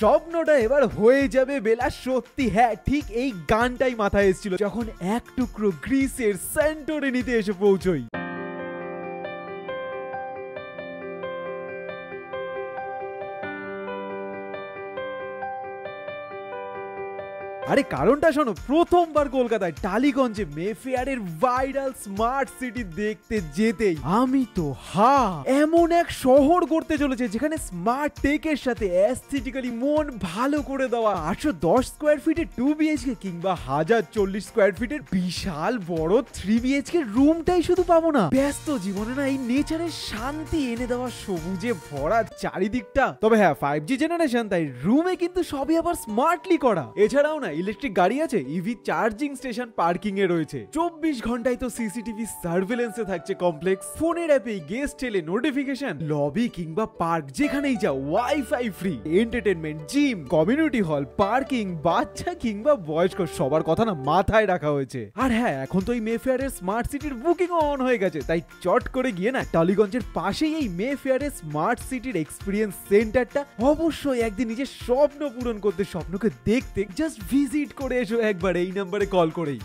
স্বপ্নটা এবার হয়ে যাবে বেলা, সত্যি হ্যাঁ ঠিক এই গানটাই মাথায় এসেছিল যখন এক টুকরো গ্রিসের স্যান্টোরিনিতে এসে পৌঁছই। আরে কারণটা শোনো, প্রথমবার কলকাতায় টালিগঞ্জে মেফেয়ারের ভাইরাল স্মার্ট সিটি দেখতে যেতেই আমি তো এমন এক শহর গড়তে চলেছে যেখানে স্মার্ট টেকের সাথে অ্যাস্থেটিক্যালি মন ভালো করে দেওয়া 810 স্কোয়ার ফিটের 2 বিএইচকে কিংবা 1040 স্কোয়ার ফিটের বিশাল বড় 3 বিএইচকে রুমটাই শুধু পাবো না, ব্যস্ত জীবনে না এই নেচারের শান্তি এনে দেওয়া সবুজে ভরা চারিদিকটা। তবে হ্যাঁ 5G জেনারেশন, তাই রুমে কিন্তু সবই আবার স্মার্টলি করা। এছাড়াও না ইলেকট্রিক গাড়ি আছে, ইভি চার্জিং স্টেশন পার্কিং এ রয়েছে, 24 ঘন্টায় তো সিসিটিভি সার্ভেলেন্সে থাকছে কমপ্লেক্স, ফোনের অ্যাপে গেস্ট এলে নোটিফিকেশন, লবি কিংবা পার্ক যেখানেই যাও wifi free, entertainment, gym, community hall, parking, বাচ্চা কিংবা বয়স্ক সবার কথা না মাথায় রাখা হয়েছে। আর হ্যাঁ এখন তো এই মেফেয়ারের স্মার্ট সিটির বুকিং অন হয়ে গেছে, তাই চট করে গিয়ে না টালিগঞ্জের পাশেই এই মেফেয়ারের স্মার্ট সিটির এক্সপিরিয়েন্স সেন্টারটা অবশ্যই একদিন নিজের স্বপ্ন পূরণ করতে, স্বপ্নকে দেখতে জাস্ট ভিজিট করে এসো একবার এই নাম্বারে কল করেই।